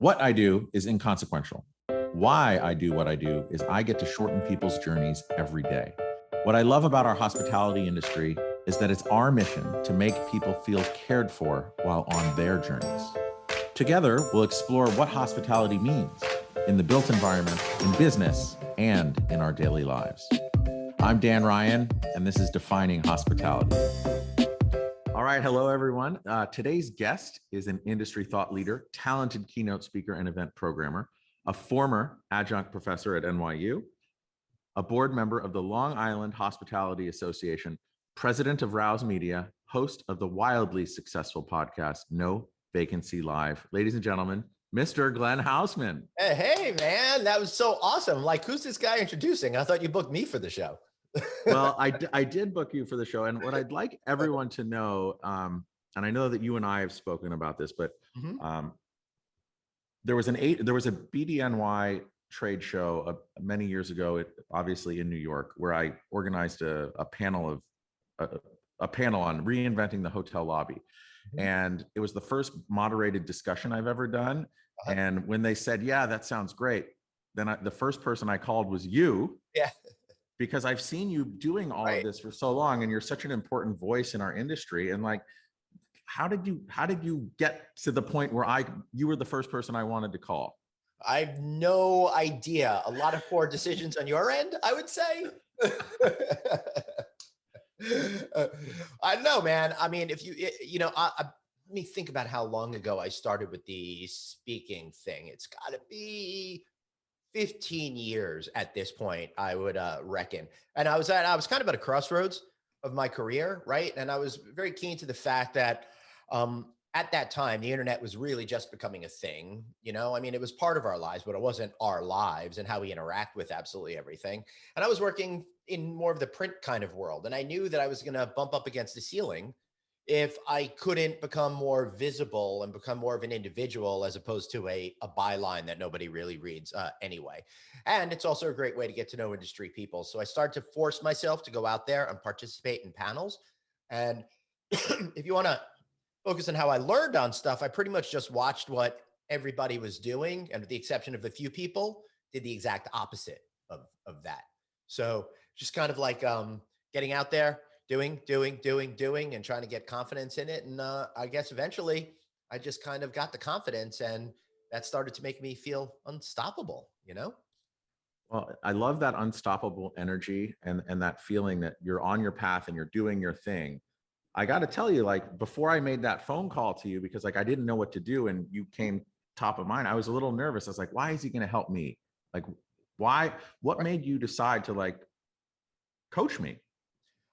What I do is inconsequential. Why I do what I do is I get to shorten people's journeys every day. What I love about our hospitality industry is that it's our mission to make people feel cared for while on their journeys. Together, we'll explore what hospitality means in the built environment, in business, and in our daily lives. I'm Dan Ryan, and this is Defining Hospitality. All right, hello everyone. Today's guest is an industry thought leader, talented keynote speaker and event programmer, a former adjunct professor at NYU, a board member of the Long Island Hospitality Association, president of Rouse Media, host of the wildly successful podcast, No Vacancy Live. Ladies and gentlemen, Mr. Glenn Haussman. Hey, man, that was so awesome. Like, who's this guy introducing? I thought you booked me for the show. Well, I did book you for the show. And what I'd like everyone to know, and I know that you and I have spoken about this, but there was a BDNY trade show many years ago, obviously in New York, where I organized a panel on reinventing the hotel lobby. And it was the first moderated discussion I've ever done. And when they said, yeah, that sounds great, then the first person I called was you. Yeah. Because I've seen you doing all of this for so long, and you're such an important voice in our industry. And like, how did you get to the point where you were the first person I wanted to call? I have no idea. A lot of poor decisions on your end, I would say. I don't know, man. I mean, if let me think about how long ago I started with the speaking thing. It's got to be 15 years at this point, I would reckon. And I was kind of at a crossroads of my career, right? And I was very keen to the fact that at that time, the internet was really just becoming a thing. I mean, it was part of our lives, but it wasn't our lives and how we interact with absolutely everything. And I was working in more of the print kind of world. And I knew that I was going to bump up against the ceiling if I couldn't become more visible and become more of an individual as opposed to a byline that nobody really reads anyway. And it's also a great way to get to know industry people. So I started to force myself to go out there and participate in panels. And if you want to focus on how I learned on stuff, I pretty much just watched what everybody was doing, and with the exception of a few people, did the exact opposite of that. So just kind of like getting out there, doing, and trying to get confidence in it. And I guess eventually I just kind of got the confidence, and that started to make me feel unstoppable, Well, I love that unstoppable energy and that feeling that you're on your path and you're doing your thing. I got to tell you, like, before I made that phone call to you, because like I didn't know what to do and you came top of mind, I was a little nervous. I was like, why is he going to help me? Like, what made you decide to like coach me?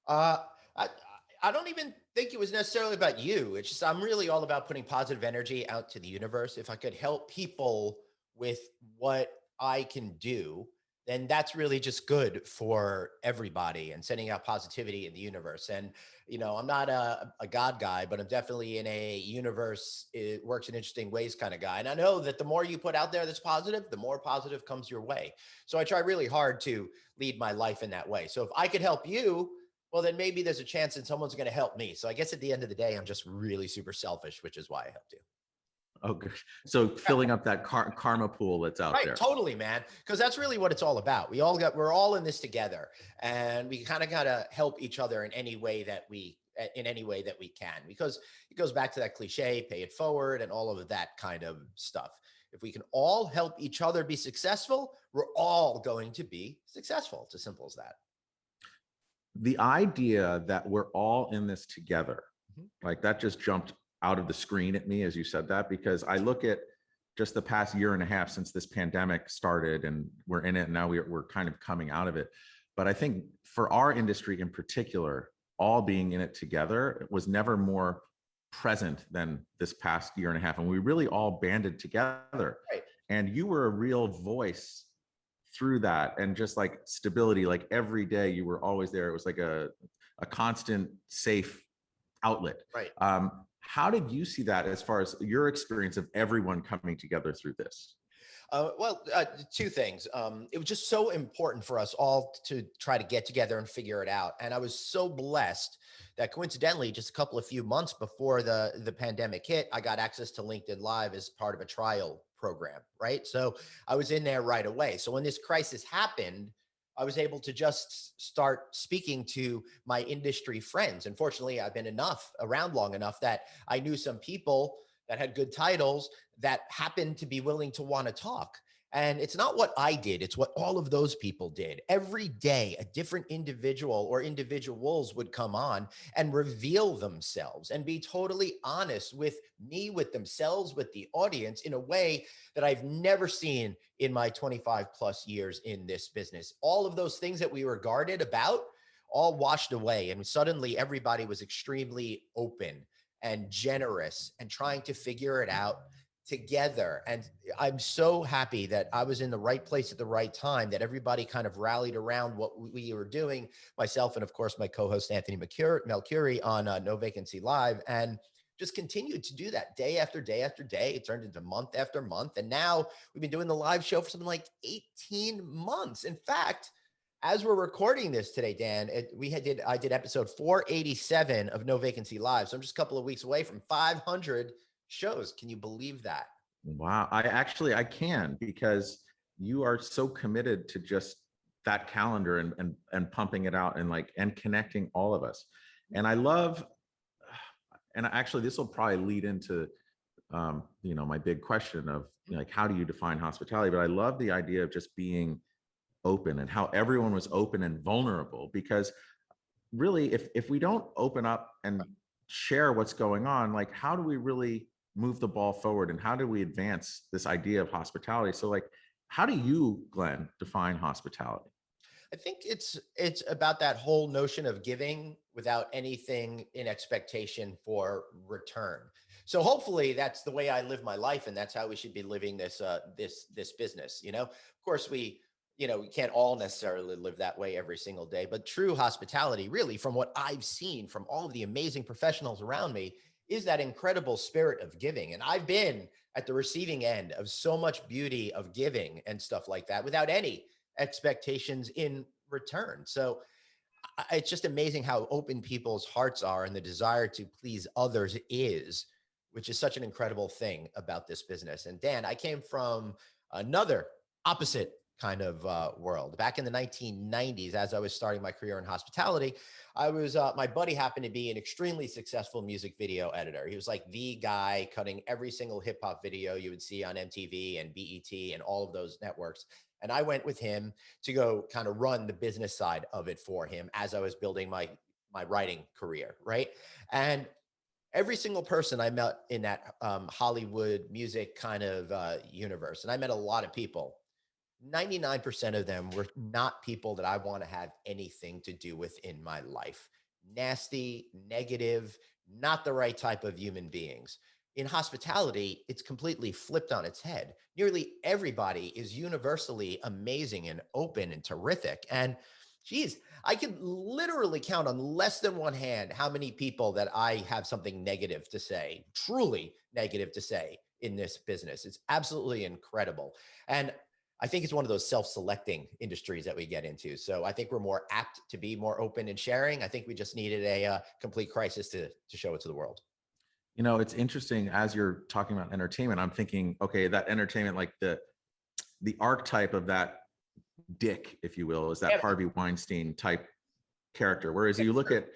I don't even think it was necessarily about you. It's just, I'm really all about putting positive energy out to the universe. If I could help people with what I can do, then that's really just good for everybody, and sending out positivity in the universe. And, I'm not a God guy, but I'm definitely in a universe, it works in interesting ways kind of guy. And I know that the more you put out there that's positive, the more positive comes your way. So I try really hard to lead my life in that way. So if I could help you, well, then maybe there's a chance that someone's going to help me. So I guess at the end of the day, I'm just really super selfish, which is why I helped you. Oh, good. So filling up that karma pool that's out there. Totally, man. Because that's really what it's all about. We're all in this together, and we kind of got to help each other in any way that we can, because it goes back to that cliche, pay it forward and all of that kind of stuff. If we can all help each other be successful, we're all going to be successful. It's as simple as that. The idea that we're all in this together, like that just jumped out of the screen at me as you said that, because I look at just the past year and a half since this pandemic started, and we're in it, and now we're kind of coming out of it. But I think for our industry in particular, all being in it together was never more present than this past year and a half. And we really all banded together. Right. And you were a real voice through that, and just like stability, like every day you were always there. It was like a constant safe outlet. Right. How did you see that as far as your experience of everyone coming together through this? Two things. It was just so important for us all to try to get together and figure it out. And I was so blessed that coincidentally, just a few months before the pandemic hit, I got access to LinkedIn Live as part of a trial program, right? So I was in there right away. So when this crisis happened, I was able to just start speaking to my industry friends. And fortunately, I've been around long enough that I knew some people that had good titles that happened to be willing to want to talk. And it's not what I did, it's what all of those people did. Every day, a different individual or individuals would come on and reveal themselves and be totally honest with me, with themselves, with the audience in a way that I've never seen in my 25 plus years in this business. All of those things that we were guarded about all washed away. And suddenly everybody was extremely open and generous and trying to figure it out together. And I'm so happy that I was in the right place at the right time, that everybody kind of rallied around what we were doing, myself and of course my co-host Anthony Melchiori on No Vacancy Live, and just continued to do that day after day after day. It turned into month after month. And now we've been doing the live show for something like 18 months. In fact, as we're recording this today, Dan, I did episode 487 of No Vacancy Live. So I'm just a couple of weeks away from 500 shows. Can you believe that? Wow. I can, because you are so committed to just that calendar and pumping it out and connecting all of us. And I love, and actually this will probably lead into, my big question of how do you define hospitality? But I love the idea of just being open and how everyone was open and vulnerable, because really, if we don't open up and share what's going on, how do we really move the ball forward, and how do we advance this idea of hospitality? So how do you, Glenn, define hospitality? I think it's about that whole notion of giving without anything in expectation for return. So hopefully that's the way I live my life, and that's how we should be living this business. Of course we can't all necessarily live that way every single day, but true hospitality, really, from what I've seen from all of the amazing professionals around me, is that incredible spirit of giving. And I've been at the receiving end of so much beauty of giving and stuff like that without any expectations in return. So it's just amazing how open people's hearts are, and the desire to please others which is such an incredible thing about this business. And Dan, I came from another opposite kind of world. Back in the 1990s, as I was starting my career in hospitality, my buddy happened to be an extremely successful music video editor. He was like the guy cutting every single hip hop video you would see on MTV and BET and all of those networks. And I went with him to go kind of run the business side of it for him as I was building my writing career, right? And every single person I met in that Hollywood music kind of universe, and I met a lot of people, 99% of them were not people that I want to have anything to do with in my life. Nasty, negative, not the right type of human beings. In hospitality, it's completely flipped on its head. Nearly everybody is universally amazing and open and terrific. And geez, I can literally count on less than one hand how many people that I have something negative to say, truly negative to say in this business. It's absolutely incredible. And I think it's one of those self-selecting industries that we get into. So I think we're more apt to be more open and sharing. I think we just needed a complete crisis to show it to the world. It's interesting as you're talking about entertainment, I'm thinking, okay, that entertainment, the archetype of that dick, if you will, is that Harvey Weinstein type character. Whereas you look at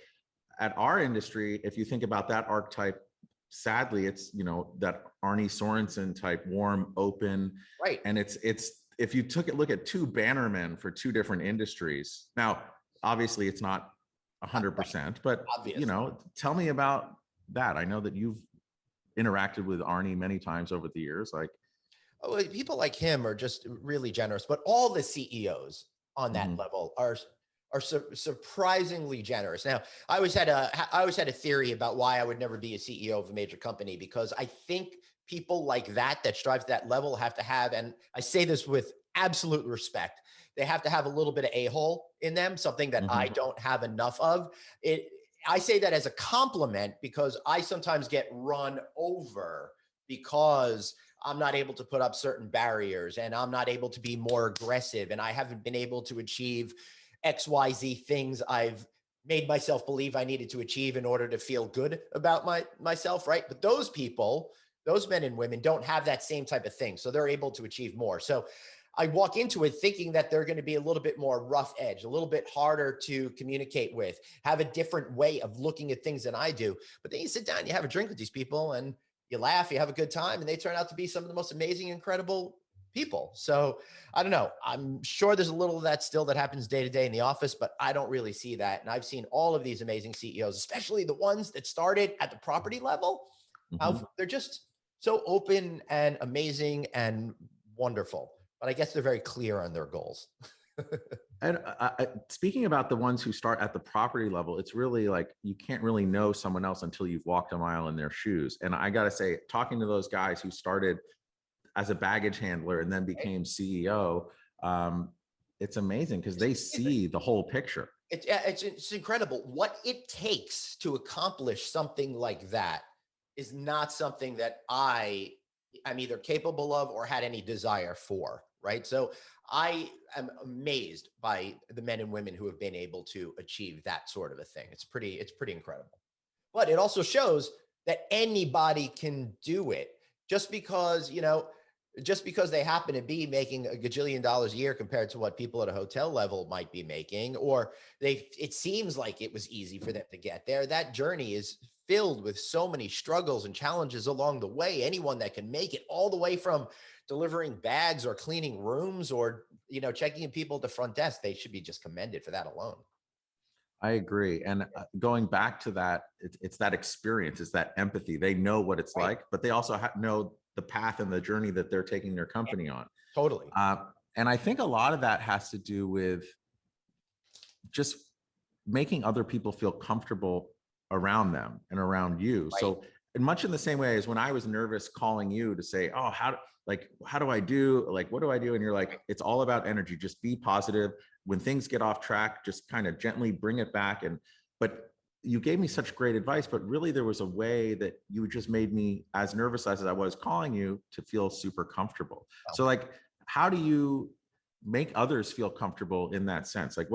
our industry, if you think about that archetype, sadly, it's, that Arnie Sorensen type, warm, open. Right. And it's if you look at two bannermen for two different industries. Now, obviously it's not 100%, but obviously. Tell me about that. I know that you've interacted with Arnie many times over the years. People like him are just really generous, but all the CEOs on that level are surprisingly generous. Now, I always had a theory about why I would never be a CEO of a major company, because I think people like that strive to that level have to have, and I say this with absolute respect, they have to have a little bit of a-hole in them, something that I don't have enough of. I say that as a compliment, because I sometimes get run over because I'm not able to put up certain barriers, and I'm not able to be more aggressive, and I haven't been able to achieve XYZ things I've made myself believe I needed to achieve in order to feel good about myself, right? But those people those men and women don't have that same type of thing. So they're able to achieve more. So I walk into it thinking that they're going to be a little bit more rough edge, a little bit harder to communicate with, have a different way of looking at things than I do. But then you sit down, you have a drink with these people and you laugh, you have a good time, and they turn out to be some of the most amazing, incredible people. So I don't know. I'm sure there's a little of that still that happens day to day in the office, but I don't really see that. And I've seen all of these amazing CEOs, especially the ones that started at the property level, how they're just so open and amazing and wonderful. But I guess they're very clear on their goals. And speaking about the ones who start at the property level, it's really like you can't really know someone else until you've walked a mile in their shoes. And I got to say, talking to those guys who started as a baggage handler and then became CEO, it's amazing because they see the whole picture. It's incredible. What it takes to accomplish something like that is not something that I'm either capable of or had any desire for, right? So I am amazed by the men and women who have been able to achieve that sort of a thing. It's pretty incredible. But it also shows that anybody can do it. Just because they happen to be making a gajillion dollars a year compared to what people at a hotel level might be making, or it seems like it was easy for them to get there. That journey is filled with so many struggles and challenges along the way. Anyone that can make it all the way from delivering bags or cleaning rooms or, checking in people at the front desk, they should be just commended for that alone. I agree. And going back to that, it's that experience, it's that empathy. They know what it's Right. like, but they also know the path and the journey that they're taking their company on. Totally. And I think a lot of that has to do with just making other people feel comfortable around them and around you. Right. So, and much in the same way as when I was nervous calling you to say, oh, how do I do? Like, what do I do? And you're like, it's all about energy. Just be positive. When things get off track, just kind of gently bring it back. But you gave me such great advice, but really there was a way that you just made me, as nervous as I was calling you, to feel super comfortable. Wow. So like, how do you make others feel comfortable in that sense? Like,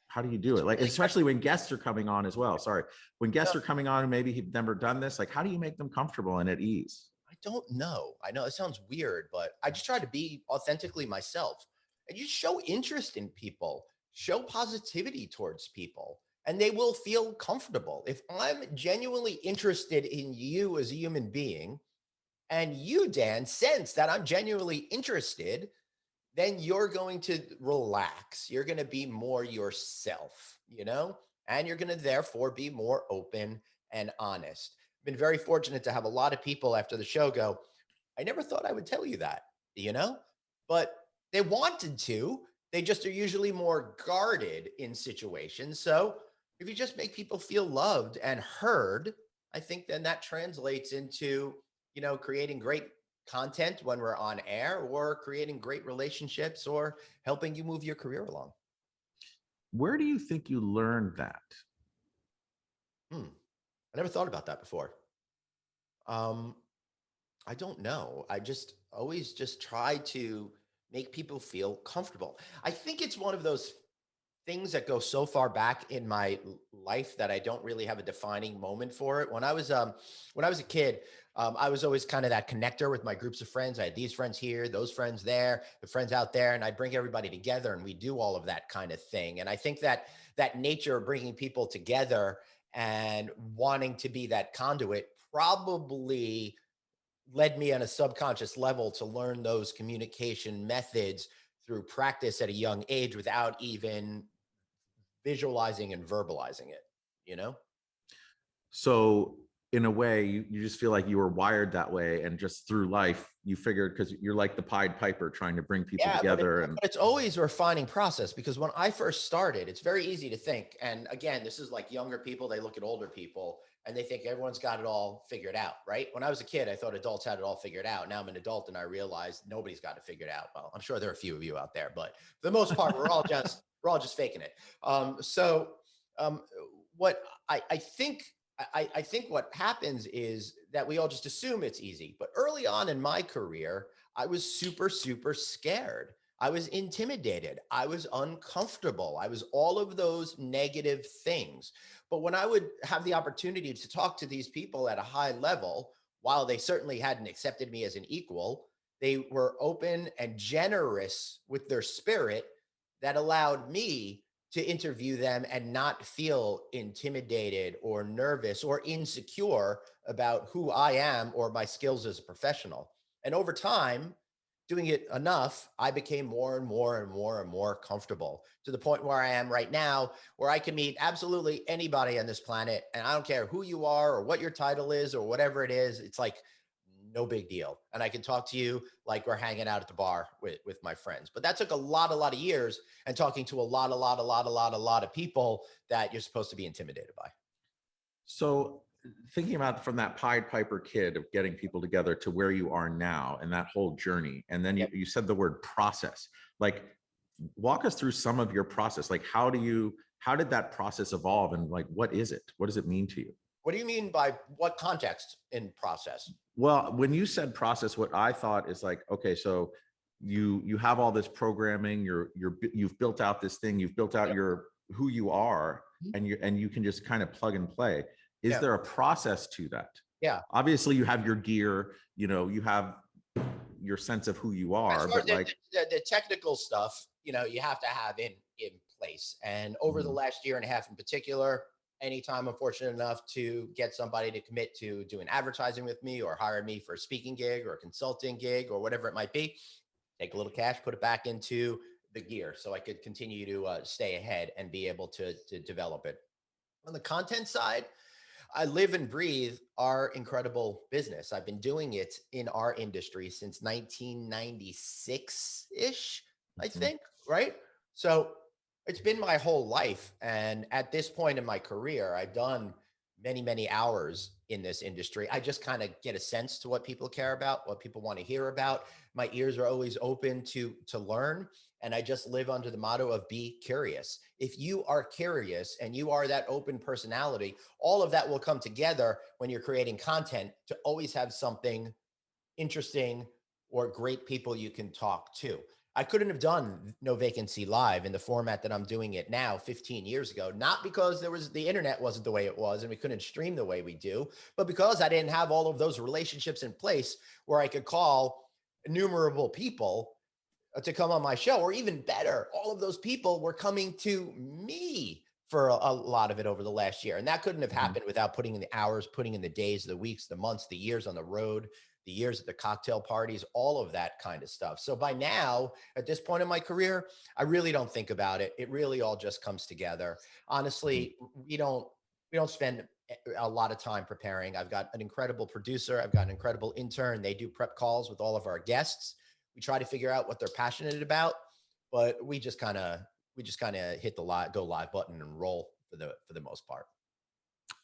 how do you do it? Like, especially when guests are coming on as well. Sorry. When guests are coming on and maybe he've never done this, like, how do you make them comfortable and at ease? I don't know. I know it sounds weird, but I just try to be authentically myself and you show interest in people, show positivity towards people, and they will feel comfortable. If I'm genuinely interested in you as a human being and you, Dan, sense that I'm genuinely interested, then you're going to relax. You're going to be more yourself, and you're going to therefore be more open and honest. I've been very fortunate to have a lot of people after the show go, I never thought I would tell you that, but they wanted to. They just are usually more guarded in situations. So if you just make people feel loved and heard, I think then that translates into, creating great content when we're on air or creating great relationships or helping you move your career along. Where do you think you learned that? I never thought about that before. I don't know. I just always just try to make people feel comfortable. I think it's one of those things that go so far back in my life that I don't really have a defining moment for it. When I was a kid, I was always kind of that connector with my groups of friends. I had these friends here, those friends there, the friends out there, and I'd bring everybody together and we do all of that kind of thing. And I think that nature of bringing people together and wanting to be that conduit probably led me on a subconscious level to learn those communication methods through practice at a young age without even visualizing and verbalizing it. So in a way, you just feel like you were wired that way, and just through life, you figured, because you're like the Pied Piper trying to bring people together. But it's always a refining process, because when I first started, it's very easy to think. And again, this is like younger people, they look at older people and they think everyone's got it all figured out, right? When I was a kid, I thought adults had it all figured out. Now I'm an adult and I realize nobody's got it figured out. Well, I'm sure there are a few of you out there, but for the most part, we're all just faking it. What I think what happens is that we all just assume it's easy. But early on in my career, I was super, super scared. I was intimidated. I was uncomfortable. I was all of those negative things. But when I would have the opportunity to talk to these people at a high level, while they certainly hadn't accepted me as an equal, they were open and generous with their spirit that allowed me to interview them and not feel intimidated or nervous or insecure about who I am or my skills as a professional. And over time, doing it enough, I became more and more and more and more comfortable to the point where I am right now, where I can meet absolutely anybody on this planet. And I don't care who you are or what your title is or whatever it is. It's like no big deal. And I can talk to you like we're hanging out at the bar with my friends. But that took a lot of years and talking to a lot of people that you're supposed to be intimidated by. So thinking about from that Pied Piper kid of getting people together to where you are now and that whole journey. And then you said the word process, like walk us through some of your process. Like how did that process evolve and like, what is it? What does it mean to you? What do you mean by what context in process? Well, when you said process, what I thought is like, okay, so you have all this programming, you've built out this thing, you've built out your who you are, and you can just kind of plug and play. Is there a process to that? Yeah. Obviously, you have your gear, you have your sense of who you are, but like the technical stuff, you have to have in place. And over the last year and a half in particular, anytime I'm fortunate enough to get somebody to commit to doing advertising with me or hire me for a speaking gig or a consulting gig or whatever it might be, take a little cash, put it back into the gear so I could continue to stay ahead and be able to develop it. On the content side, I live and breathe our incredible business. I've been doing it in our industry since 1996-ish, I think, right? So it's been my whole life. And at this point in my career, I've done many hours in this industry. I just kind of get a sense to what people care about, what people want to hear about. My ears are always open to learn. And I just live under the motto of be curious. If you are curious and you are that open personality, all of that will come together when you're creating content to always have something interesting or great people you can talk to. I couldn't have done No Vacancy live in the format that I'm doing it now 15 years ago, not because the internet wasn't the way it was and we couldn't stream the way we do, but because I didn't have all of those relationships in place where I could call innumerable people to come on my show, or even better, all of those people were coming to me for a lot of it over the last year. And that couldn't have happened without putting in the hours, putting in the days, the weeks, the months, the years on the road, the years at the cocktail parties, all of that kind of stuff. So by now, at this point in my career, I really don't think about it. It really all just comes together. Honestly, we don't spend a lot of time preparing. I've got an incredible producer. I've got an incredible intern. They do prep calls with all of our guests. We try to figure out what they're passionate about, but we just kind of hit the go live button and roll for the most part.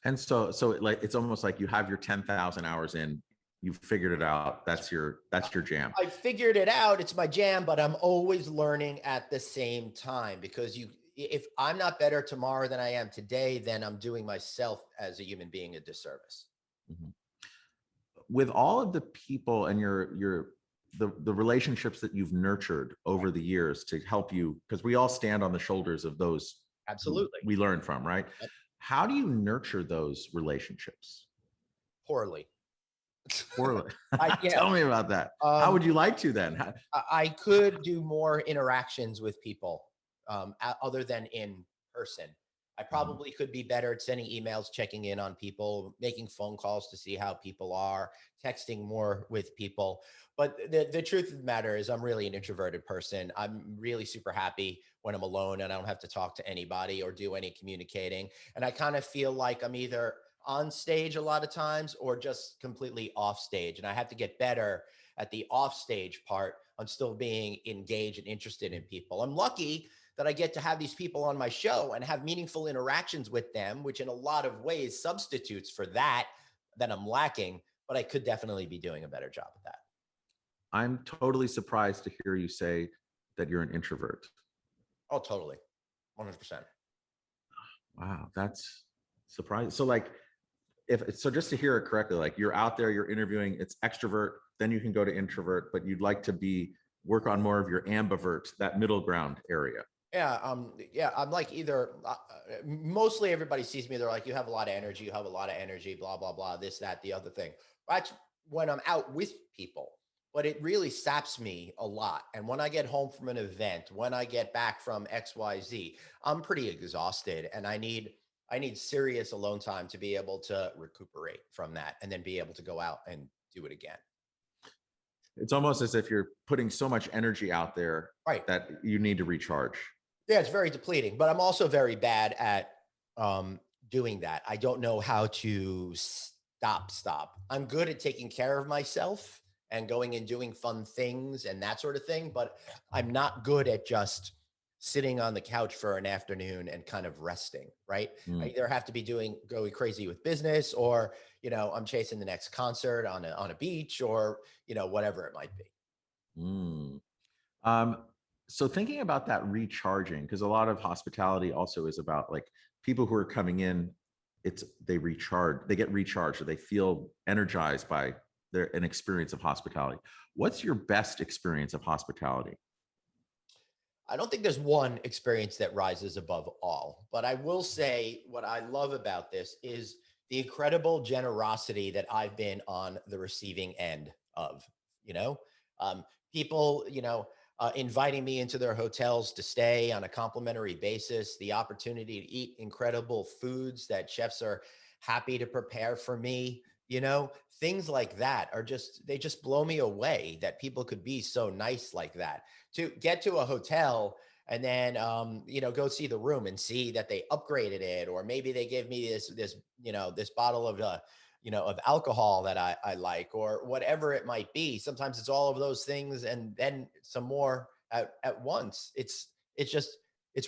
And so like it's almost like you have your 10,000 hours in, you've figured it out. That's your jam. I figured it out. It's my jam, but I'm always learning at the same time, because if I'm not better tomorrow than I am today, then I'm doing myself as a human being a disservice. With all of the people and the relationships that you've nurtured over the years to help you, because we all stand on the shoulders of those absolutely we learn from, right? Yep. How do you nurture those relationships? Poorly. Tell me about that. How would you like to then? I could do more interactions with people other than in person. I probably could be better at sending emails, checking in on people, making phone calls to see how people are, texting more with people. But the truth of the matter is I'm really an introverted person. I'm really super happy when I'm alone and I don't have to talk to anybody or do any communicating. And I kind of feel like I'm either on stage a lot of times or just completely off stage. And I have to get better at the off stage part on still being engaged and interested in people. I'm lucky that I get to have these people on my show and have meaningful interactions with them, which in a lot of ways substitutes for that I'm lacking, but I could definitely be doing a better job at that. I'm totally surprised to hear you say that you're an introvert. Oh, totally. 100%. Wow, that's surprising. So like, just to hear it correctly, like you're out there, you're interviewing, it's extrovert, then you can go to introvert, but you'd like to work on more of your ambivert, that middle ground area. Yeah. I'm like either, mostly everybody sees me. They're like, you have a lot of energy, blah, blah, blah, this, that, the other thing. That's when I'm out with people, but it really saps me a lot. And when I get home from an event, when I get back from XYZ, I'm pretty exhausted, and I need serious alone time to be able to recuperate from that and then be able to go out and do it again. It's almost as if you're putting so much energy out there Right. that you need to recharge. Yeah, it's very depleting, but I'm also very bad at doing that. I don't know how to stop. I'm good at taking care of myself and going and doing fun things and that sort of thing, but I'm not good at just sitting on the couch for an afternoon and kind of resting, right? I either have to be going crazy with business, or, I'm chasing the next concert on a beach, or, whatever it might be. Mm. Um, so thinking about that recharging, because a lot of hospitality also is about like people who are coming in, they get recharged, or they feel energized by an experience of hospitality. What's your best experience of hospitality? I don't think there's one experience that rises above all, but I will say what I love about this is the incredible generosity that I've been on the receiving end of, you know, um, people, inviting me into their hotels to stay on a complimentary basis, the opportunity to eat incredible foods that chefs are happy to prepare for me. Things like that they just blow me away, that people could be so nice like that. To get to a hotel and then go see the room and see that they upgraded it, or maybe they give me this bottle of of alcohol that I like, or whatever it might be. Sometimes it's all of those things and then some more at once. It's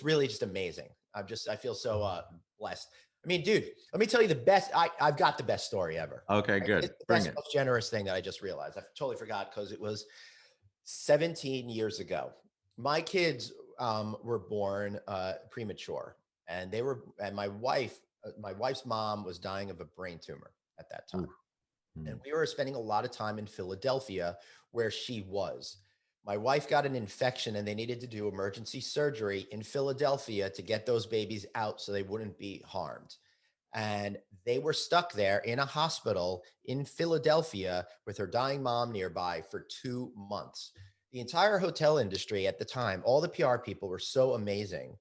really just amazing. I feel so blessed. I mean, dude, let me tell you the best. I've got the best story ever. Okay, Right? good. It's the Bring best, it. most generous thing that I just realized. I totally forgot, because it was 17 years ago. My kids were born premature, and my wife's mom was dying of a brain tumor at that time. Ooh. Mm. And we were spending a lot of time in Philadelphia, where she was. My wife got an infection, and they needed to do emergency surgery in Philadelphia to get those babies out so they wouldn't be harmed. And they were stuck there in a hospital in Philadelphia with her dying mom nearby for 2 months. The entire hotel industry at the time, all the PR people were so amazing.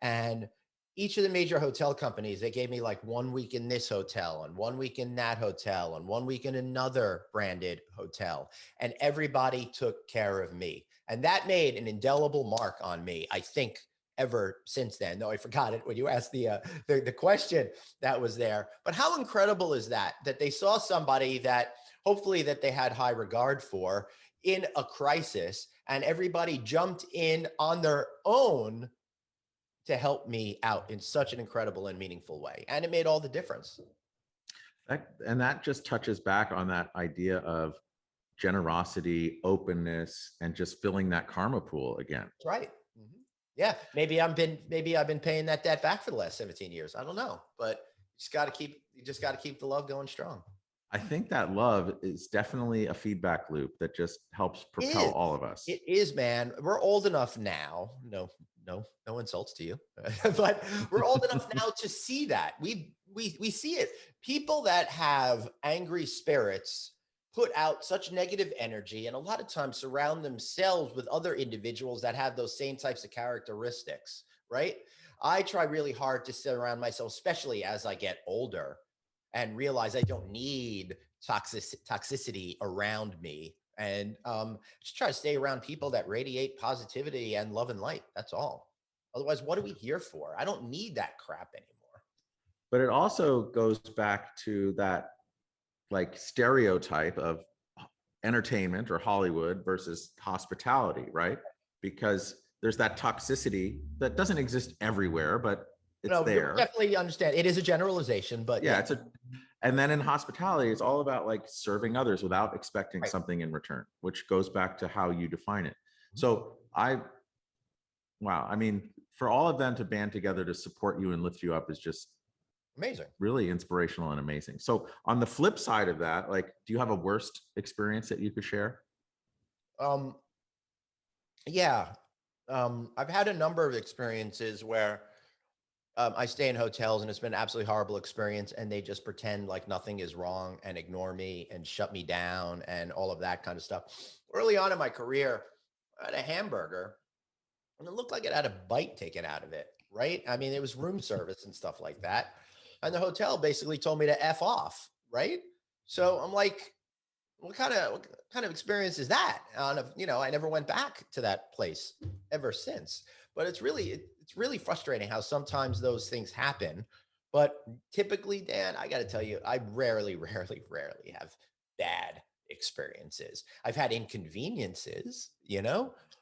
And each of the major hotel companies, they gave me like 1 week in this hotel and 1 week in that hotel and 1 week in another branded hotel. And everybody took care of me. And that made an indelible mark on me, I think, ever since then. Though I forgot it when you asked the question that was there. But how incredible is that they saw somebody that hopefully that they had high regard for in a crisis, and everybody jumped in on their own to help me out in such an incredible and meaningful way. And it made all the difference. That just touches back on that idea of generosity, openness, and just filling that karma pool again. That's right. Mm-hmm. Yeah. Maybe I've been paying that debt back for the last 17 years. I don't know, but you just got to keep the love going strong. I think that love is definitely a feedback loop that just helps propel all of us. It is, man. We're old enough now. No insults to you, but we're old enough now to see that. We see it. People that have angry spirits put out such negative energy, and a lot of times surround themselves with other individuals that have those same types of characteristics, right? I try really hard to surround myself, especially as I get older, and realize I don't need toxicity around me, and just try to stay around people that radiate positivity and love and light. That's all. Otherwise, what are we here for? I don't need that crap anymore. But it also goes back to that like stereotype of entertainment or Hollywood versus hospitality, right? Because there's that toxicity that doesn't exist everywhere, but it's there. Definitely understand. It is a generalization, but yeah. And then in hospitality, it's all about like serving others without expecting right. something in return, which goes back to how you define it. Mm-hmm. So wow. I mean, for all of them to band together to support you and lift you up is just amazing, really inspirational and amazing. So on the flip side of that, like, do you have a worst experience that you could share? Yeah. I've had a number of experiences where I stay in hotels and it's been an absolutely horrible experience. And they just pretend like nothing is wrong and ignore me and shut me down and all of that kind of stuff. Early on in my career, I had a hamburger and it looked like it had a bite taken out of it, right? I mean, it was room service and stuff like that. And the hotel basically told me to F off, right? So I'm like, what kind of experience is that? I never went back to that place ever since. But it's really frustrating how sometimes those things happen. But typically, Dan, I got to tell you, I rarely have bad experiences. I've had inconveniences,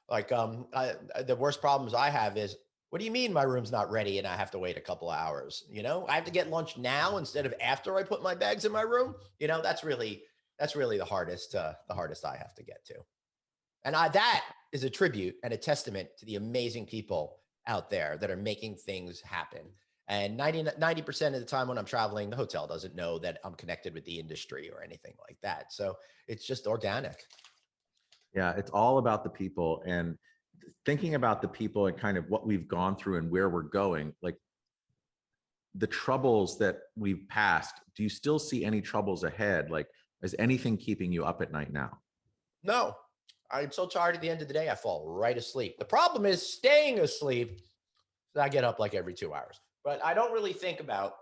like the worst problems I have is, what do you mean my room's not ready and I have to wait a couple of hours? I have to get lunch now instead of after I put my bags in my room. That's really the hardest I have to get to. And that is a tribute and a testament to the amazing people out there that are making things happen. And 90% of the time when I'm traveling, the hotel doesn't know that I'm connected with the industry or anything like that. So it's just organic. Yeah, it's all about the people, and thinking about the people and kind of what we've gone through and where we're going, like the troubles that we've passed. Do you still see any troubles ahead? Like, is anything keeping you up at night now? No, I'm so tired at the end of the day, I fall right asleep. The problem is staying asleep. So I get up like every 2 hours, but I don't really think about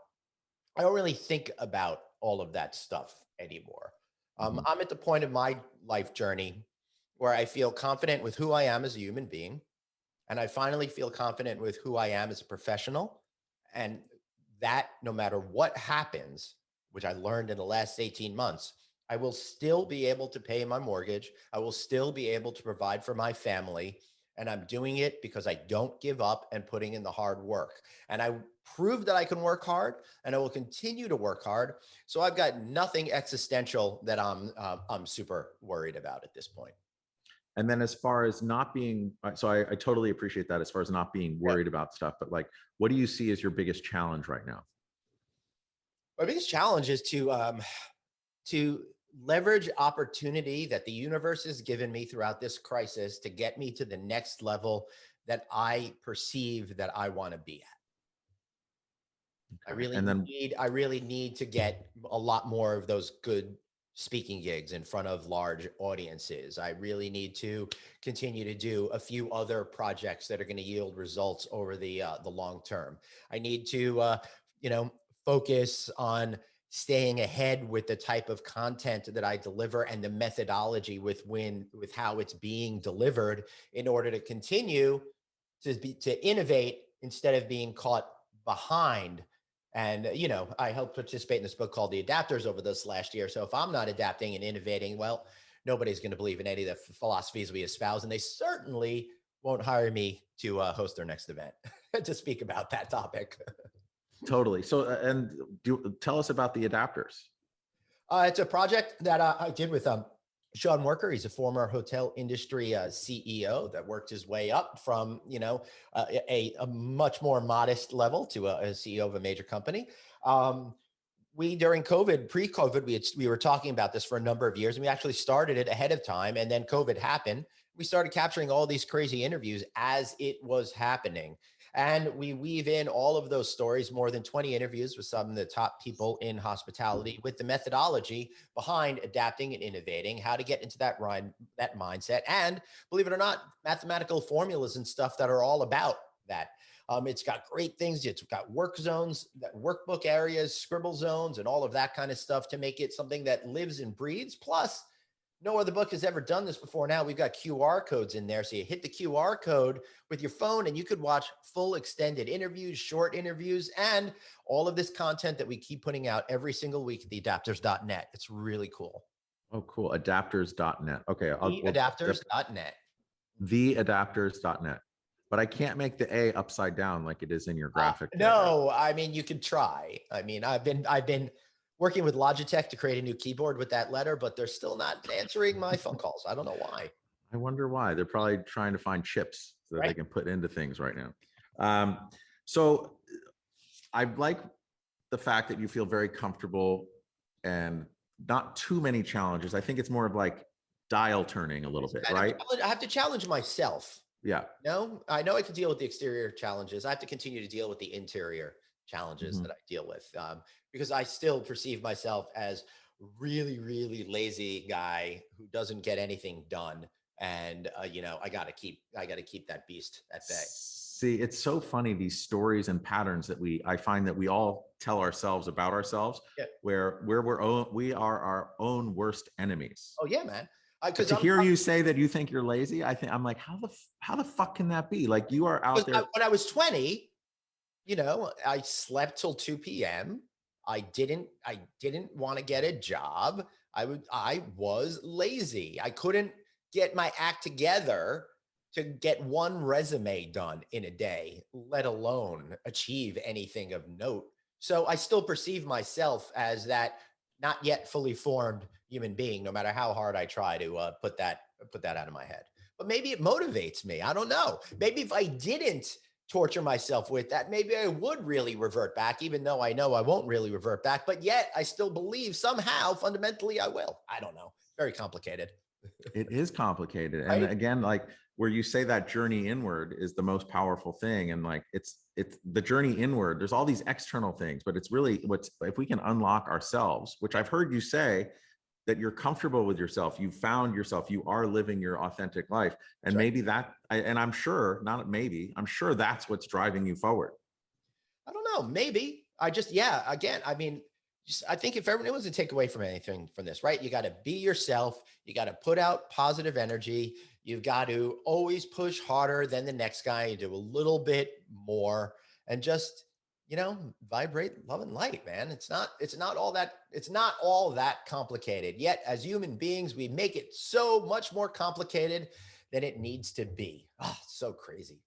all of that stuff anymore. Mhm. I'm at the point of my life journey where I feel confident with who I am as a human being. And I finally feel confident with who I am as a professional. And that no matter what happens, which I learned in the last 18 months, I will still be able to pay my mortgage. I will still be able to provide for my family. And I'm doing it because I don't give up and putting in the hard work. And I proved that I can work hard and I will continue to work hard. So I've got nothing existential that I'm super worried about at this point. And then as far as not being, so I totally appreciate that as far as not being Yeah. worried about stuff, but like, what do you see as your biggest challenge right now? My biggest challenge is to leverage opportunity that the universe has given me throughout this crisis to get me to the next level that I perceive that I want to be at. I Okay. really And then, need I really need to get a lot more of those good speaking gigs in front of large audiences. I really need to continue to do a few other projects that are going to yield results over the long term. I need to you know focus on staying ahead with the type of content that I deliver and the methodology with how it's being delivered in order to continue to innovate instead of being caught behind. And I helped participate in this book called The Adapters over this last year. So if I'm not adapting and innovating, well, nobody's going to believe in any of the philosophies we espouse, and they certainly won't hire me to host their next event to speak about that topic. totally. So, and tell us about the adapters. It's a project that I did with Seán Worker. He's a former hotel industry CEO that worked his way up from a much more modest level to a CEO of a major company. We during COVID, pre-COVID, we were talking about this for a number of years, and we actually started it ahead of time. And then COVID happened. We started capturing all these crazy interviews as it was happening. And we weave in all of those stories, more than 20 interviews with some of the top people in hospitality, with the methodology behind adapting and innovating, how to get into that mindset, and believe it or not, mathematical formulas and stuff that are all about that. It's got great things. It's got work zones, workbook areas, scribble zones, and all of that kind of stuff to make it something that lives and breathes. Plus, no other book has ever done this before. Now we've got QR codes in there. So you hit the QR code with your phone and you could watch full extended interviews, short interviews, and all of this content that we keep putting out every single week at theadapters.net. It's really cool. Oh, cool. Adapters.net. Okay. Theadapters.net. Theadapters.net. But I can't make the A upside down like it is in your graphic. No, I mean, you could try. I mean, I've been working with Logitech to create a new keyboard with that letter, but they're still not answering my phone calls. I don't know why. I wonder why. They're probably trying to find chips that they can put into things right now. So I like the fact that you feel very comfortable and not too many challenges. I think it's more of like dial turning a little bit, right? I have to challenge myself. Yeah. No, I know I can deal with the exterior challenges. I have to continue to deal with the interior challenges Mhm. that I deal with, because I still perceive myself as really, really lazy guy who doesn't get anything done. And I got to keep that beast at bay. See, it's so funny, these stories and patterns that I find that we all tell ourselves about ourselves, Yeah. where we are our own worst enemies. Oh yeah, man. But Because to I'm hear you say that you think you're lazy, I'm like, how the fuck can that be? Like, you are out because there. when I was 20, I slept till 2 p.m. I didn't want to get a job. I was lazy. I couldn't get my act together to get one resume done in a day, let alone achieve anything of note. So I still perceive myself as that not yet fully formed human being, no matter how hard I try to put that out of my head. But maybe it motivates me. I don't know. Maybe if I didn't torture myself with that, maybe I would really revert back, even though I know I won't really revert back. But yet I still believe somehow fundamentally I will. I don't know. Very complicated. It is complicated. And Right? again, like, where you say that journey inward is the most powerful thing. And like, it's the journey inward. There's all these external things, but it's really if we can unlock ourselves, which I've heard you say, that you're comfortable with yourself, you found yourself, you are living your authentic life. That's And right. maybe and I'm sure, not maybe, I'm sure that's what's driving you forward. I don't know. Maybe I just, yeah, again, I mean, just, I think if everyone was to take away from anything from this, right? You got to be yourself. You got to put out positive energy. You've got to always push harder than the next guy. You do a little bit more and just, vibrate love and light, man. It's not all that complicated. Yet as human beings, we make it so much more complicated than it needs to be. Oh, so crazy.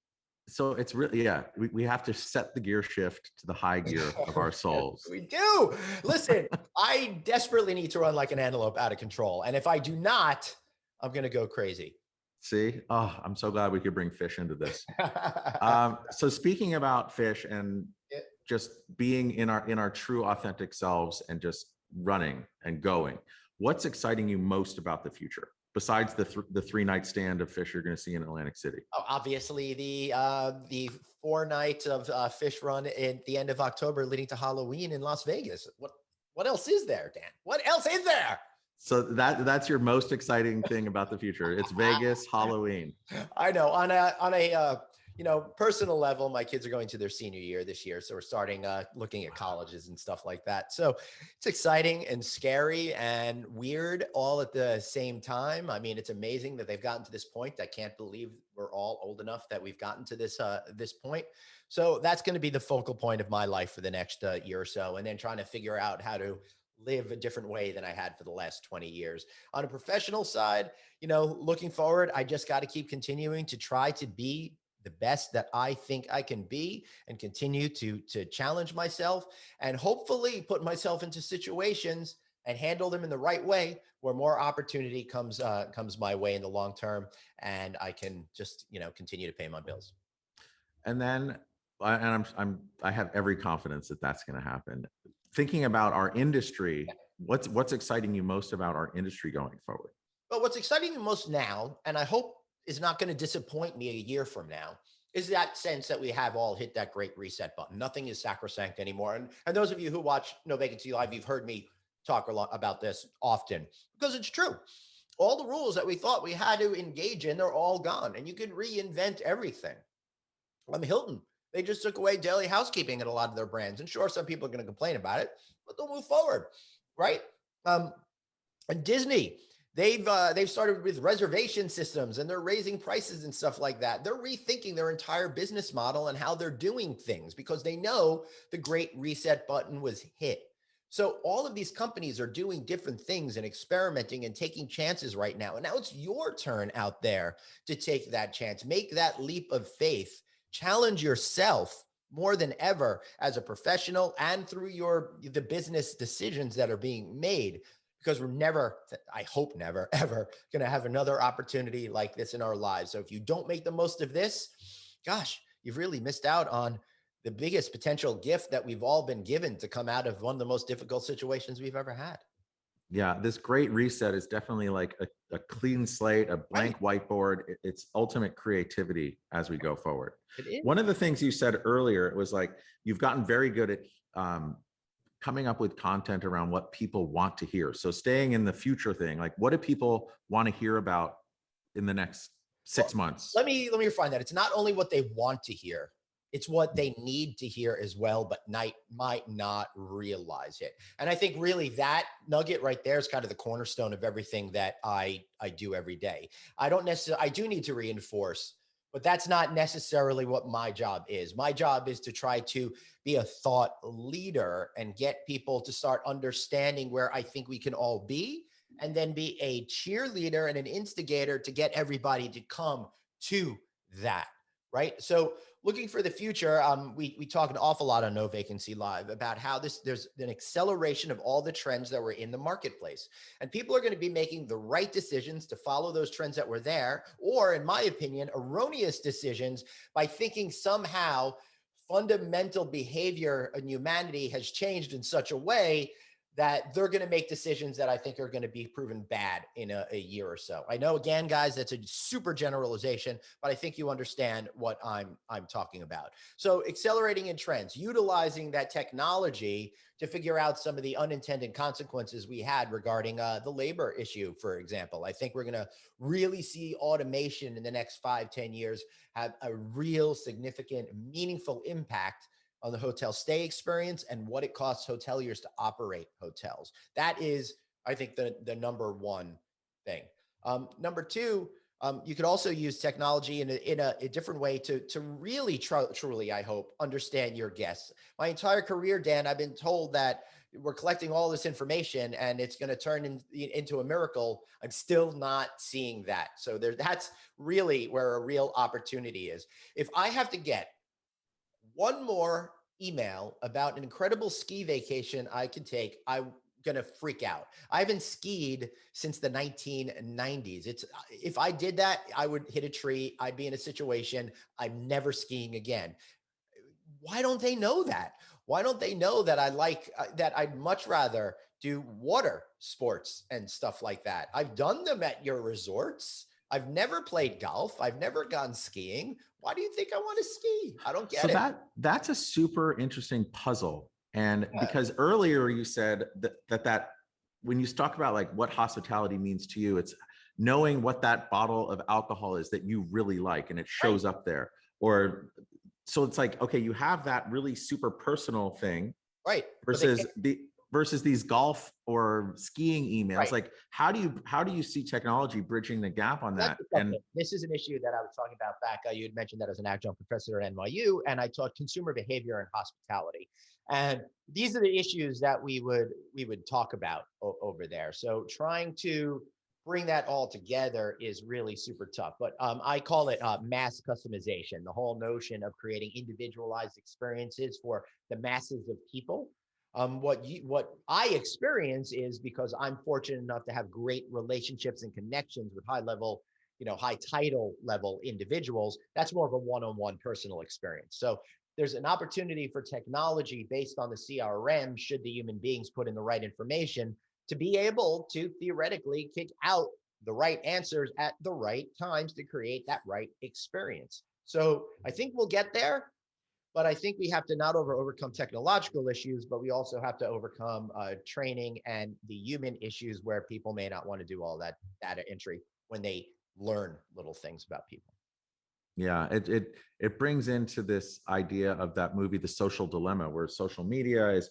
So it's really, yeah, we have to set the gear shift to the high gear of our Yes, souls. we do. Listen, I desperately need to run like an antelope out of control. And if I do not, I'm going to go crazy. See, oh, I'm so glad we could bring Phish into this. So speaking about Phish and Yeah. just being in our true authentic selves and just running and going, what's exciting you most about the future besides the 3 night stand of Phish you're going to see in Atlantic City? Oh, obviously, the 4 night of Phish run at the end of October, leading to Halloween in Las Vegas. What else is there, Dan? What else is there? So that's your most exciting thing about the future. It's Vegas, Halloween. I know. On a personal level, my kids are going to their senior year this year, so we're starting looking at colleges and stuff like that. So it's exciting and scary and weird all at the same time. I mean, it's amazing that they've gotten to this point. I can't believe we're all old enough that we've gotten to this point. So that's going to be the focal point of my life for the next year or so, and then trying to figure out how to live a different way than I had for the last 20 years. On a professional side, looking forward, I just got to keep continuing to try to be the best that I think I can be and continue to challenge myself and hopefully put myself into situations and handle them in the right way where more opportunity comes my way in the long term and I can just, continue to pay my bills. And then, I have every confidence that that's going to happen. Thinking about our industry, what's exciting you most about our industry going forward? But what's exciting the most now, and I hope is not going to disappoint me a year from now, is that sense that we have all hit that great reset button. Nothing is sacrosanct anymore. And those of you who watch No Vacancy Live, you've heard me talk a lot about this often because it's true. All the rules that we thought we had to engage in, they're all gone. And you can reinvent everything. Hilton, they just took away daily housekeeping at a lot of their brands. And sure, some people are going to complain about it, but they'll move forward, right? Um, and Disney, they've started with reservation systems and they're raising prices and stuff like that. They're rethinking their entire business model and how they're doing things because they know the great reset button was hit. So all of these companies are doing different things and experimenting and taking chances right now. And now it's your turn out there to take that chance, make that leap of faith, challenge yourself more than ever as a professional and through the business decisions that are being made, because we're never, I hope never, ever going to have another opportunity like this in our lives. So if you don't make the most of this, gosh, you've really missed out on the biggest potential gift that we've all been given to come out of one of the most difficult situations we've ever had. Yeah, this great reset is definitely like a clean slate, a Right. blank whiteboard. It's ultimate creativity as we go forward. It is. One of the things you said earlier, it was like you've gotten very good at coming up with content around what people want to hear. So staying in the future thing, like what do people want to hear about in the next Well, 6 months? let me refine that. It's not only what they want to hear, it's what they need to hear as well, but might not realize it. And I think really that nugget right there is kind of the cornerstone of everything that I do every day. I do need to reinforce, but that's not necessarily what my job is. My job is to try to be a thought leader and get people to start understanding where I think we can all be, and then be a cheerleader and an instigator to get everybody to come to that. Right. So looking for the future, we talk an awful lot on No Vacancy Live about how there's an acceleration of all the trends that were in the marketplace, and people are going to be making the right decisions to follow those trends that were there, or in my opinion, erroneous decisions by thinking somehow fundamental behavior in humanity has changed in such a way that they're going to make decisions that I think are going to be proven bad in a year or so. I know, again, guys, that's a super generalization, but I think you understand what I'm talking about. So accelerating in trends, utilizing that technology to figure out some of the unintended consequences we had regarding the labor issue, for example. I think we're going to really see automation in the next 5, 10 years have a real significant, meaningful impact on the hotel stay experience and what it costs hoteliers to operate hotels. That is, I think, the number one thing. Number two, you could also use technology in a different way to really truly, I hope, understand your guests. My entire career, Dan, I've been told that we're collecting all this information and it's going to turn into a miracle. I'm still not seeing that. So that's really where a real opportunity is. If I have to get one more email about an incredible ski vacation I can take, I'm gonna freak out. I haven't skied since the 1990s. It's if I did that, I would hit a tree. I'd be in a situation I'm never skiing again. Why don't they know that? Why don't they know that I like that? I'd much rather do water sports and stuff like that. I've done them at your resorts. I've never played golf. I've never gone skiing. Why do you think I want to ski? I don't So get it. that's a super interesting puzzle. And Yeah, because earlier you said that when you talk about like what hospitality means to you, it's knowing what that bottle of alcohol is that you really like and it right, shows up there. Or so it's like, okay, you have that really super personal thing right. But they versus can't, these golf or skiing emails. right. Like how do you see technology bridging the gap on That's that? the tough And thing. This is an issue that I was talking about back. You had mentioned that as an adjunct professor at NYU, and I taught consumer behavior and hospitality. And these are the issues that we would talk about over there. So trying to bring that all together is really super tough. But I call it mass customization, the whole notion of creating individualized experiences for the masses of people. What I experience is because I'm fortunate enough to have great relationships and connections with high title level individuals. That's more of a one-on-one personal experience. So there's an opportunity for technology based on the CRM, should the human beings put in the right information, to be able to theoretically kick out the right answers at the right times to create that right experience. So I think we'll get there. But I think we have to not overcome technological issues, but we also have to overcome training and the human issues where people may not want to do all that data entry when they learn little things about people. yeah, it brings into this idea of that movie, The Social Dilemma, where social media is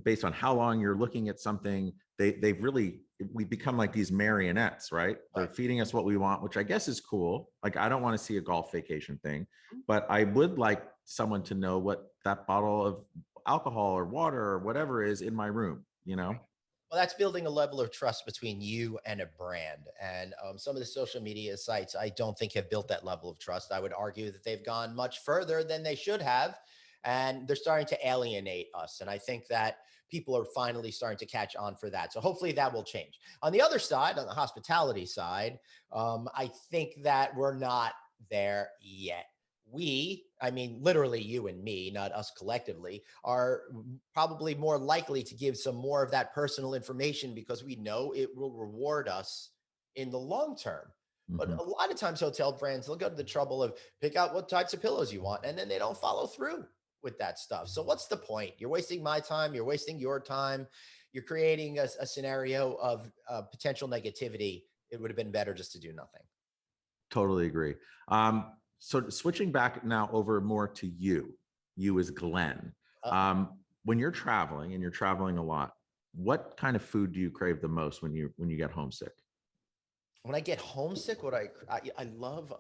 based on how long you're looking at something. They've really we become like these marionettes, right? They're Right. feeding us what we want, which I guess is cool. Like I don't want to see a golf vacation thing, but I would like someone to know what that bottle of alcohol or water or whatever is in my room, you know? Well, that's building a level of trust between you and a brand. And some of the social media sites, I don't think have built that level of trust. I would argue that they've gone much further than they should have. And they're starting to alienate us. And I think that people are finally starting to catch on for that. So hopefully that will change. On the other side, on the hospitality side, I think that we're not there yet. I mean, literally you and me, not us collectively, are probably more likely to give some more of that personal information because we know it will reward us in the long term. But Mhm. a lot of times hotel brands, they'll go to the trouble of pick out what types of pillows you want, and then they don't follow through with that stuff. So what's the point? You're wasting my time. You're wasting your time. You're creating a scenario of potential negativity. It would have been better just to do nothing. Totally agree. So switching back now over more to you as Glenn. Uh-oh. When you're traveling and you're traveling a lot, what kind of food do you crave the most when you get homesick? When I get homesick, I love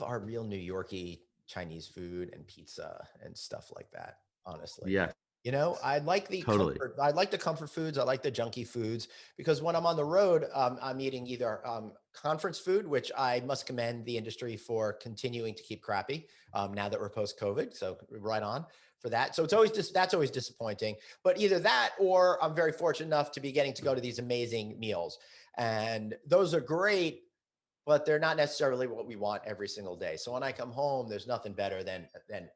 our real New Yorkie Chinese food and pizza and stuff like that, honestly. Yeah, You know, totally. I like the comfort foods. I like the junky foods because when I'm on the road, I'm eating either conference food, which I must commend the industry for continuing to keep crappy now that we're post COVID. So right on for that. So that's always disappointing. But either that, or I'm very fortunate enough to be getting to go to these amazing meals, and those are great, but they're not necessarily what we want every single day. So when I come home, there's nothing better than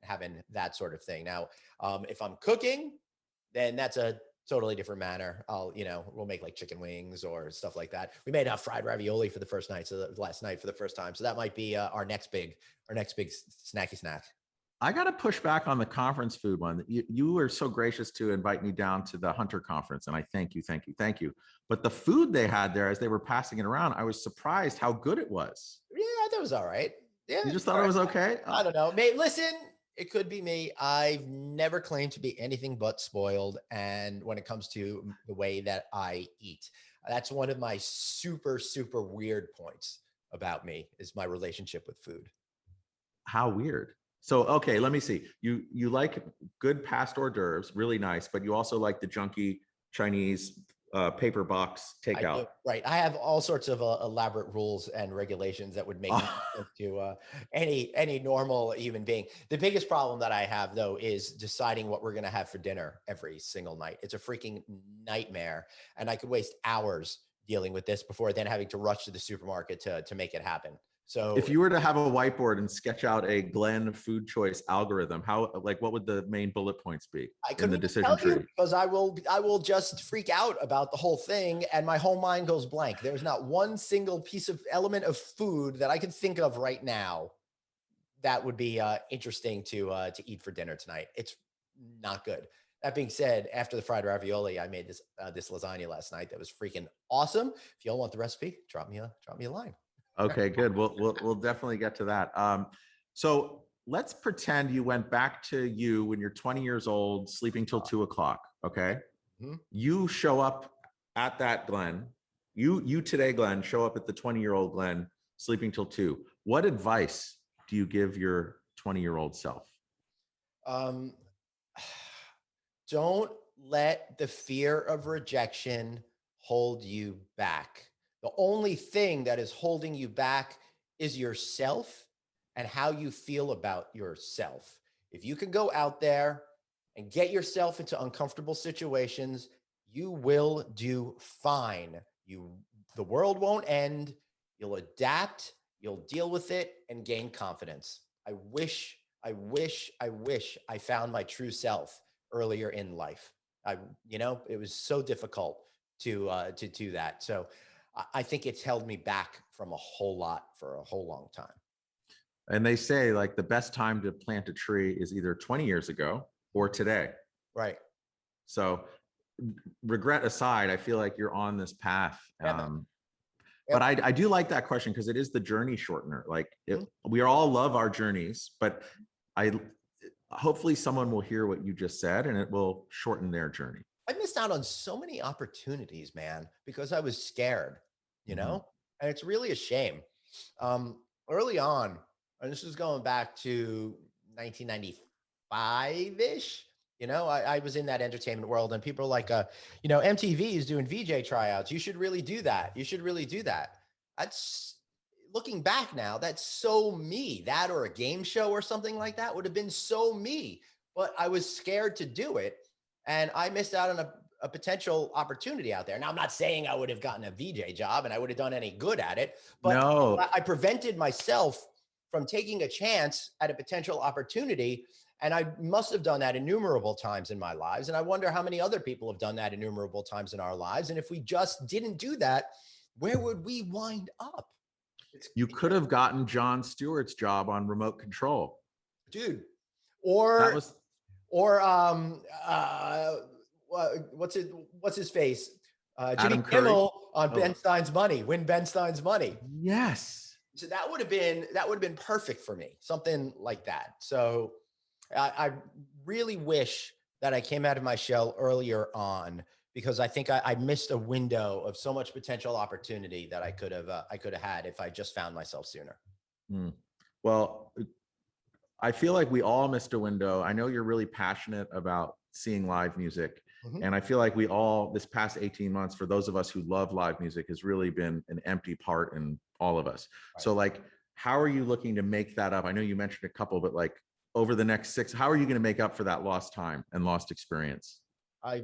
having that sort of thing. Now, if I'm cooking, then that's a totally different manner. We'll make like chicken wings or stuff like that. We made fried ravioli for the first night, so that was last night for the first time. So that might be our next big snacky snack. I got to push back on the conference food one. You were so gracious to invite me down to the Hunter conference, and I thank you, thank you, thank you. But the food they had there as they were passing it around, I was surprised how good it was. Yeah, that was all right. Yeah, You just all thought it right. was okay? I don't know. May Listen, it could be me. I've never claimed to be anything but spoiled. And when it comes to the way that I eat, that's one of my super, super weird points about me is my relationship with food. How weird. So, okay, let me see. You like good past hors d'oeuvres, really nice, but you also like the junky Chinese paper box I do. takeout. Right. I have all sorts of elaborate rules and regulations that would make no sense to any normal human being. The biggest problem that I have, though, is deciding what we're going to have for dinner every single night. It's a freaking nightmare, and I could waste hours dealing with this before then having to rush to the supermarket to make it happen. If So you were to have a whiteboard and sketch out a Glenn food choice algorithm, what would the main bullet points be I in couldn't the even decision tell you tree? because I will just freak out about the whole thing and my whole mind goes blank. There's not one single piece of element of food that I can think of right now that would be interesting to eat for dinner tonight. It's not good. That being said, after the fried ravioli, I made this lasagna last night that was freaking awesome. If y'all want the recipe, drop me a line. Okay, good. We'll definitely get to that. So let's pretend you went back to you when you're 20 years old, sleeping till 2 o'clock. Okay, Mhm. you show up at that Glenn. You today, Glenn, show up at the 20-year-old Glenn, sleeping till 2. What advice do you give your 20-year-old self? Um, don't let the fear of rejection hold you back. The only thing that is holding you back is yourself and how you feel about yourself. If you can go out there and get yourself into uncomfortable situations, you will do fine. The world won't end. You'll adapt, you'll deal with it and gain confidence. I wish I found my true self earlier in life. It was so difficult to do that. So I think it's held me back from a whole lot for a whole long time. And they say like the best time to plant a tree is either 20 years ago or today. Right. So regret aside, I feel like you're on this path. Yeah, man. But Yep. I do like that question because it is the journey shortener. Like Mhm. we all love our journeys, but I hopefully someone will hear what you just said and it will shorten their journey. I missed out on so many opportunities, man, because I was scared, you Mhm. know, and it's really a shame. Early on, and this is going back to 1995 ish. I was in that entertainment world, and people are like, MTV is doing VJ tryouts. You should really do that. You should really do that. That's Looking back now, that's so me. That or a game show or something like that would have been so me. But I was scared to do it, and I missed out on a potential opportunity out there. Now, I'm not saying I would have gotten a VJ job and I would have done any good at it, but No, I prevented myself from taking a chance at a potential opportunity. And I must have done that innumerable times in my lives. And I wonder how many other people have done that innumerable times in our lives. And if we just didn't do that, where would we wind up? You could have gotten Jon Stewart's job on Remote Control. Dude. That was what's his face? Jimmy Adam Kimmel on Oh. Ben Stein's Money. Win Ben Stein's money. Yes. So that would have been perfect for me. Something like that. So I really wish that I came out of my shell earlier on, because I think I missed a window of so much potential opportunity that I could have had if I just found myself sooner. Well, I feel like we all missed a window. I know you're really passionate about seeing live music. And I feel like we all, this past 18 months, for those of us who love live music, has really been an empty part in all of us. Right. So like, how are you looking to make that up? I know you mentioned a couple, but like over the next 6, how are you going to make up for that lost time and lost experience?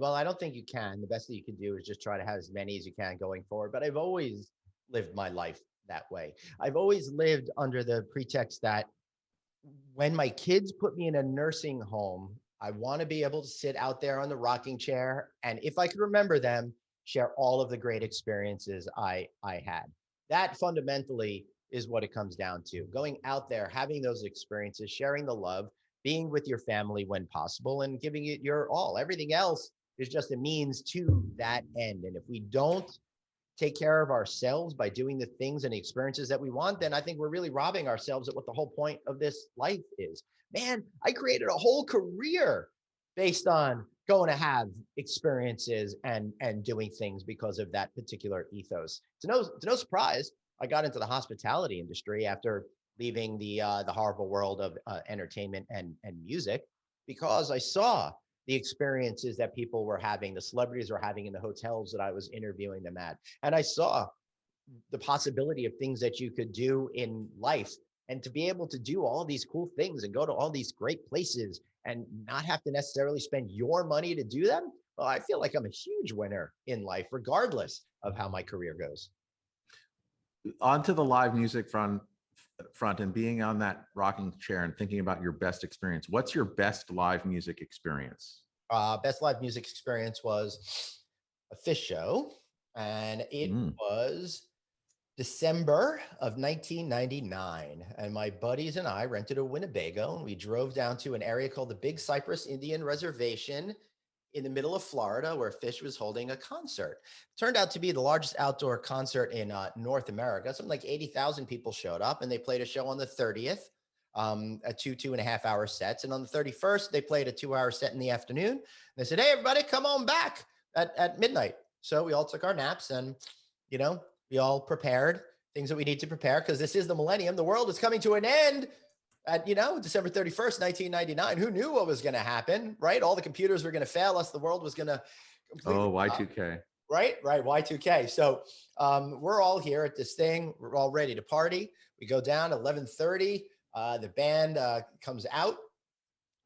Well, I don't think you can. The best that you can do is just try to have as many as you can going forward. But I've always lived my life that way. I've always lived under the pretext that when my kids put me in a nursing home, I want to be able to sit out there on the rocking chair, and if I could remember them, share all of the great experiences I had. That fundamentally is what it comes down to. Going out there, having those experiences, sharing the love, being with your family when possible, and giving it your all. Everything else is just a means to that end. And if we don't take care of ourselves by doing the things and the experiences that we want, then I think we're really robbing ourselves at what the whole point of this life is. Man, I created a whole career based on going to have experiences and doing things because of that particular ethos. It's no surprise I got into the hospitality industry after leaving the horrible world of entertainment and music, because I saw the experiences that people were having, the celebrities were having in the hotels that I was interviewing them at. And I saw the possibility of things that you could do in life, and to be able to do all these cool things and go to all these great places and not have to necessarily spend your money to do them. Well, I feel like I'm a huge winner in life, regardless of how my career goes. Onto the live music front and being on that rocking chair and thinking about your best experience. What's your best live music experience? Best live music experience was a Phish show, and it was December of 1999. And my buddies and I rented a Winnebago, and we drove down to an area called the Big Cypress Indian Reservation in the middle of Florida, where Phish was holding a concert. It turned out to be the largest outdoor concert in North America. Something like 80,000 people showed up, and they played a show on the 30th, a 2.5 hour sets. And on the 31st, they played a 2-hour set in the afternoon. And they said, hey, everybody, come on back at midnight. So we all took our naps, and, you know, we all prepared things that we need to prepare, because this is the millennium. The world is coming to an end at, December 31st, 1999. Who knew what was going to happen, right? All the computers were going to fail us. The world was going to completely Y2K. Right, Y2K. So we're all here at this thing. We're all ready to party. We go down 11:30. The band comes out.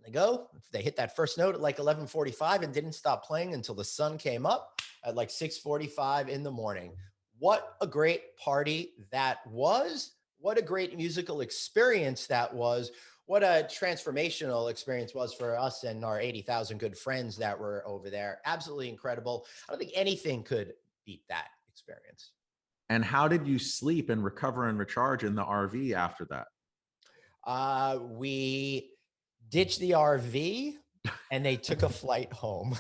They go. They hit that first note at like 11:45 and didn't stop playing until the sun came up at like 6:45 in the morning. What a great party that was. What a great musical experience that was. What a transformational experience was for us and our 80,000 good friends that were over there. Absolutely incredible. I don't think anything could beat that experience. And how did you sleep and recover and recharge in the RV after that? We ditched the RV and they took a flight home.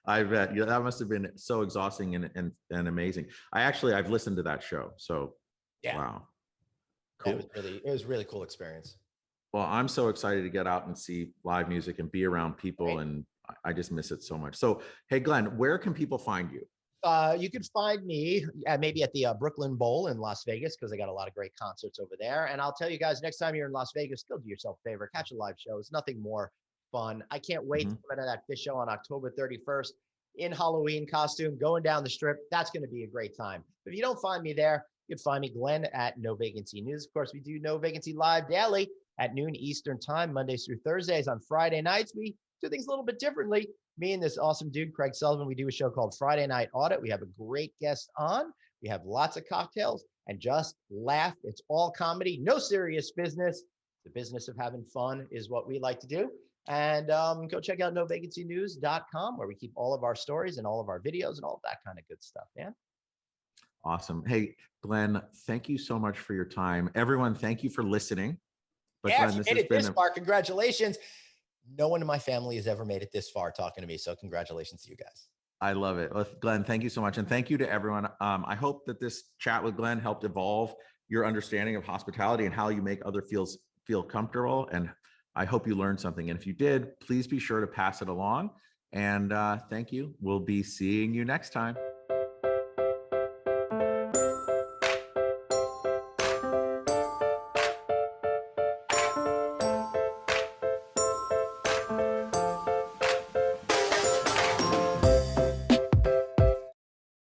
I bet. Yeah, that must have been so exhausting and amazing. I've listened to that show. So yeah. Wow. Cool. It was really cool experience. Well, I'm so excited to get out and see live music and be around people. Right. And I just miss it so much. So, hey, Glenn, where can people find you? You can find me maybe at the Brooklyn Bowl in Las Vegas, because they got a lot of great concerts over there. And I'll tell you guys, next time you're in Las Vegas, still do yourself a favor, catch a live show. It's nothing more fun. I can't wait to come into that Phish show on October 31st in Halloween costume, going down the strip. That's going to be a great time. But if you don't find me there, you can find me, Glenn, at No Vacancy News. Of course, we do No Vacancy live daily at noon Eastern time, Mondays through Thursdays. On Friday nights, we do things a little bit differently. Me and this awesome dude, Craig Sullivan, we do a show called Friday Night Audit. We have a great guest on. We have lots of cocktails. and just laugh. It's all comedy, no serious business. The business of having fun is what we like to do. And go check out novacancynews.com, where we keep all of our stories and all of our videos and all of that kind of good stuff, man. Awesome. Hey, Glenn, thank you so much for your time. Everyone, thank you for listening. But Yeah, Glenn, if you made it this far, congratulations. No one in my family has ever made it this far talking to me. So congratulations to you guys. I love it. Well, Glenn, thank you so much. And thank you to everyone. I hope that this chat with Glenn helped evolve your understanding of hospitality and how you make other feel comfortable. And I hope you learned something. And if you did, please be sure to pass it along. And thank you. We'll be seeing you next time.